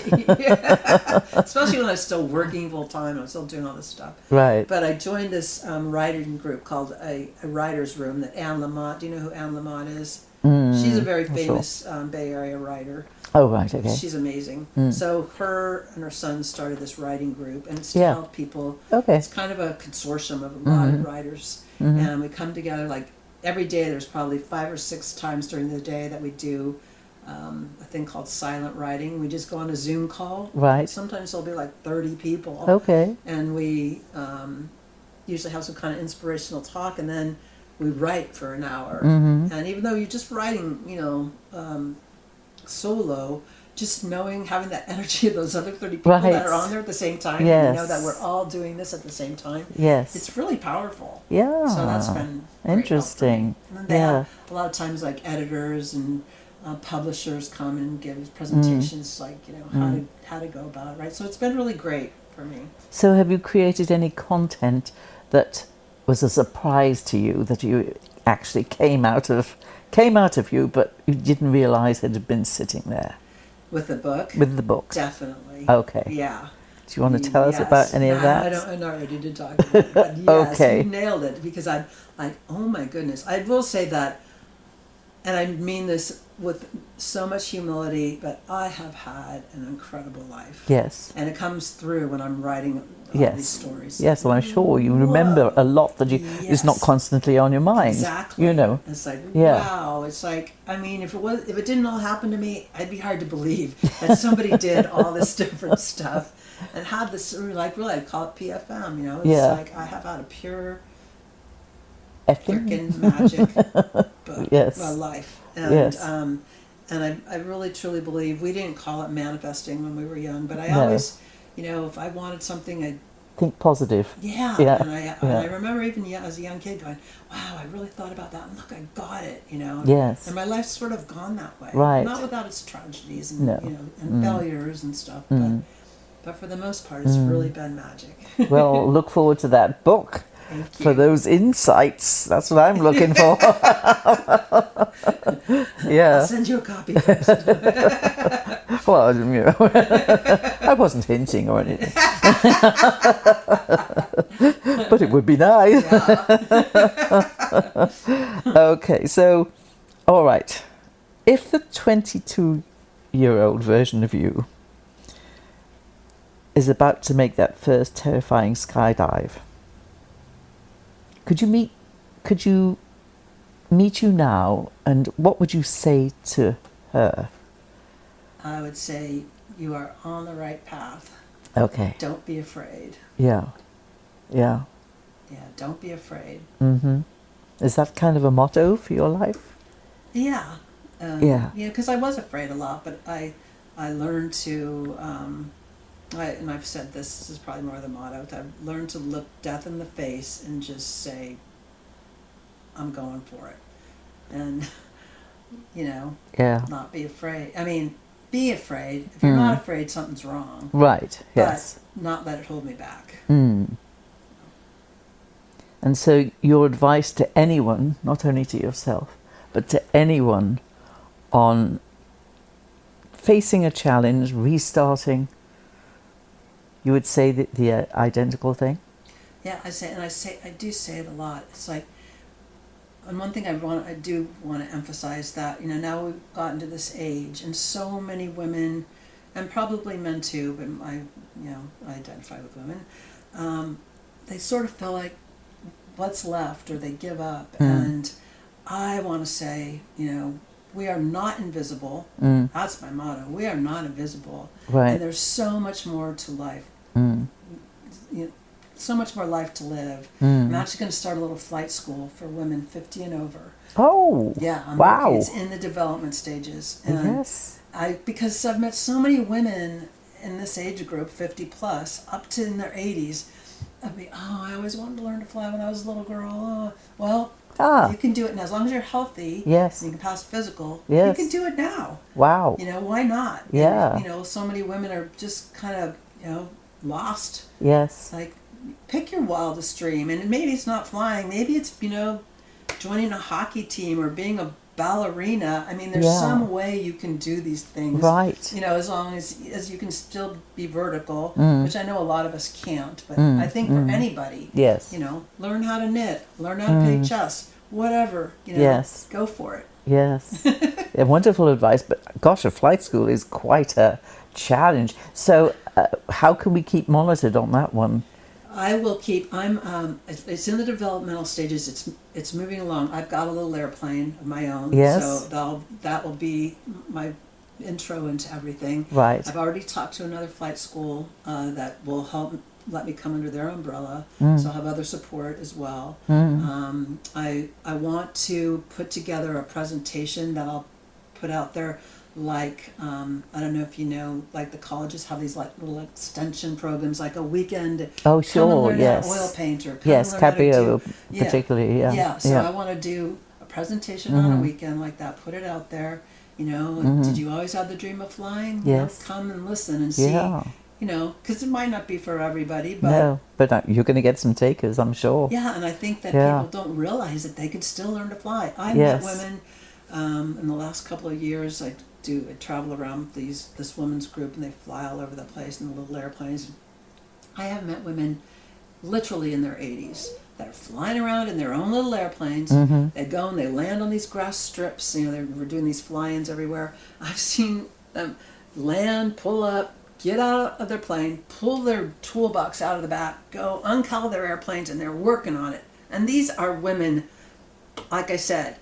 Especially when I was still working full time. I was still doing all this stuff. Right. But I joined this writing group called a writer's room that Anne Lamott, do you know who Anne Lamott is? She's a very famous Bay Area writer. Oh, right, okay. She's amazing. So her and her son started this writing group, and it's to Yeah. help people. Okay. It's kind of a consortium of a lot of writers, and we come together like every day. There's probably 5 or 6 times during the day that we do a thing called silent writing. We just go on a Zoom call. Right. Sometimes there'll be like 30 people. Okay. And we usually have some kind of inspirational talk, and then we write for an hour. And even though you're just writing, solo, just knowing, having that energy of those other 30 people Right. that are on there at the same time, Yes. and you know that we're all doing this at the same time. Yes. It's really powerful. Yeah. So that's been great interesting. help for me. And then they Yeah. have a lot of times like editors and publishers come and give presentations like how to go about it, right? So it's been really great for me. So have you created any content that was a surprise to you, that you actually came out of you, but you didn't realize it had been sitting there With the book? with the book? Definitely. Okay. Yeah. Do you want to tell us about any of that? I don't already did talk about it, but yes, Okay. you nailed it, because I'm like, oh my goodness. I will say that, and I mean this with so much humility, but I have had an incredible life. Yes. And it comes through when I'm writing all Yes. these stories. Yes, well, I'm sure you remember a lot that is not Yes. constantly on your mind. Exactly. You know. It's like, Yeah. wow. It's like, I mean, if it didn't all happen to me, it'd be hard to believe that somebody did all this different stuff and had this, like, really, I'd call it PFM, you know? It's Yeah. like, I have had a pure Effing. freaking magic book, Yes. life. And, Yes. and I really truly believe, we didn't call it manifesting when we were young, but I No. always, if I wanted something, I'd Think positive. yeah. Yeah, And I remember even as a young kid going, wow, I really thought about that, and look, I got it, Yes. And my life's sort of gone that way. Right. Not without its tragedies and, No. and failures and stuff, but for the most part, it's really been magic. Well, look forward to that book. Thank you. For those insights. That's what I'm looking for. Yeah. I'll send you a copy first. Well, I wasn't hinting or anything. But it would be nice. Yeah. Okay, so, all right. If the 22-year-old version of you is about to make that first terrifying skydive, could you meet you now, and what would you say to her? I would say you are on the right path. Okay. Don't be afraid. Yeah. Yeah. Yeah, don't be afraid. Mm-hmm. Is that kind of a motto for your life? Yeah. Yeah. Yeah, because I was afraid a lot, but I learned to, and I've said this is probably more the motto, I've learned to look death in the face and just say, I'm going for it. And, Yeah. not be afraid. I mean, be afraid. If you're not afraid, something's wrong. Right. Yes. But not let it hold me back. Mm. And so your advice to anyone, not only to yourself, but to anyone on facing a challenge, restarting, you would say the identical thing? Yeah, I do say it a lot. It's like, and one thing I do want to emphasize that, now we've gotten to this age, and so many women, and probably men too, but I identify with women, they sort of feel like what's left, or they give up. And I want to say, we are not invisible. That's my motto. We are not invisible. Right. And there's so much more to life. so much more life to live. I'm actually going to start a little flight school for women 50 and over. Oh, Yeah, wow. It's in the development stages. And Yes. because I've met so many women in this age group, 50 plus, up to in their 80s. I'd be, I always wanted to learn to fly when I was a little girl. Oh, well, you can do it now. As long as you're healthy, Yes. and you can pass physical, Yes. you can do it now. Wow. You know, why not? Yeah. And, so many women are just kind of, lost. Yes. Like, pick your wildest dream. And maybe it's not flying. Maybe it's, joining a hockey team or being a ballerina. I mean, there's some way you can do these things. Right. As long as you can still be vertical, which I know a lot of us can't. But I think for anybody, yes. Learn how to knit, learn how to play chess, whatever, yes. Go for it. Yes. Wonderful advice. But gosh, a flight school is quite a challenge. So how can we keep monitored on that one? I will keep. It's in the developmental stages. It's moving along. I've got a little airplane of my own. Yes. So that will be my intro into everything. Right. I've already talked to another flight school that will let me come under their umbrella. So I'll have other support as well. I want to put together a presentation that I'll put out there. Like, I don't know if you know, like the colleges have these like little extension programs, like a weekend. Oh, sure, come and learn yes. how to oil paint or yes, Cabrio particularly, yeah. Yeah, so I want to do a presentation on a weekend like that, put it out there, Did you always have the dream of flying? Yes. Come and listen and see, because it might not be for everybody, but... No, but you're going to get some takers, I'm sure. Yeah, and I think that people don't realize that they can still learn to fly. I've met women in the last couple of years. I travel around this women's group, and they fly all over the place in the little airplanes. I have met women literally in their 80s that are flying around in their own little airplanes. They go and they land on these grass strips. We're doing these fly-ins everywhere. I've seen them land, pull up, get out of their plane, pull their toolbox out of the back, go uncowl their airplanes, and they're working on it. And these are women, like I said,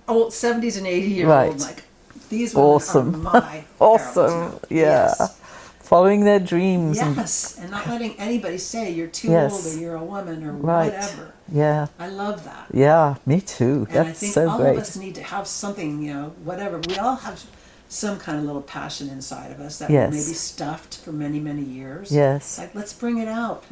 old 70s and 80-year-old, like, these women are my awesome. Yes. Following their dreams. Yes, and not letting anybody say you're too old or you're a woman or whatever. Yeah. I love that. Yeah, me too. And That's I think so all great. of us need to have something, whatever. We all have some kind of little passion inside of us that may be stuffed for many, many years. Yes. Like, let's bring it out.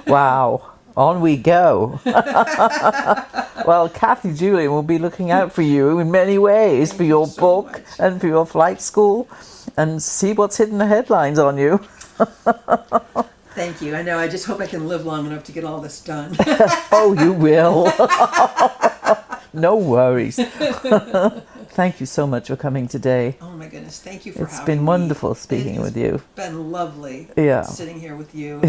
Wow. On we go. Well, Kathy Julian will be looking out for you in many ways, for your book and for your flight school, and see what's hitting the headlines on you. Thank you. I know. I just hope I can live long enough to get all this done. Oh, you will. No worries. Thank you so much for coming today. Oh my goodness. Thank you for having me. It's been wonderful speaking with you. It's been lovely sitting here with you.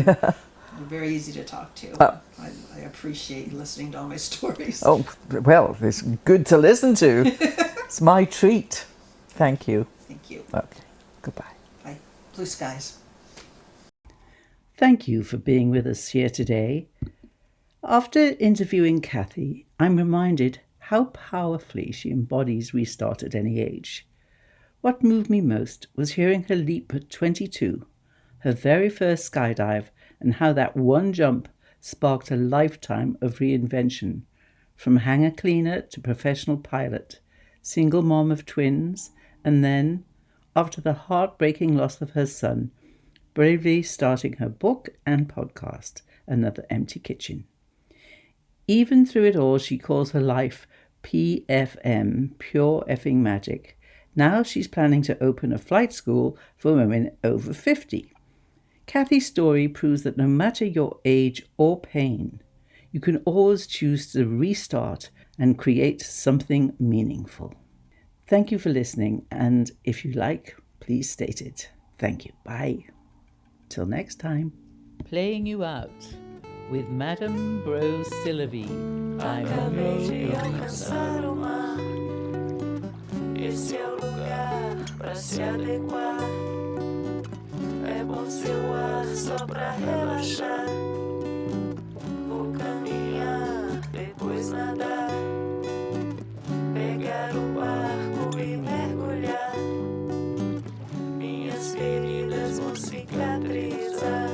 You're very easy to talk to. I appreciate listening to all my stories. Oh, well, it's good to listen to. It's my treat. Thank you. Thank you. Okay. Goodbye. Bye. Blue skies. Thank you for being with us here today. After interviewing Kathy, I'm reminded how powerfully she embodies restart at any age. What moved me most was hearing her leap at 22, her very first skydive, and how that one jump sparked a lifetime of reinvention, from hangar cleaner to professional pilot, single mom of twins, and then, after the heartbreaking loss of her son, bravely starting her book and podcast, Another Empty Kitchen. Even through it all, she calls her life PFM, Pure Effing Magic. Now she's planning to open a flight school for women over 50. Kathy's story proves that no matter your age or pain, you can always choose to restart and create something meaningful. Thank you for listening, and if you like, please state it. Thank you. Bye. Till next time. Playing you out with Madame Bro Sylvie. I'm alcançar o mar. Esse é o lugar pra se adequar. É bom seu ar só pra relaxar. Vou caminhar, depois nadar. Pegar o barco e mergulhar. Minhas feridas vão cicatrizar.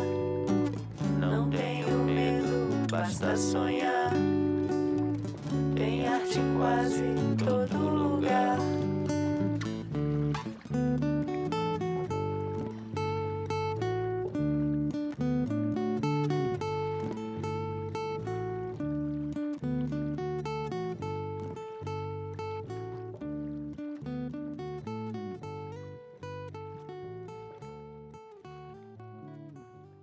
Não basta sonhar.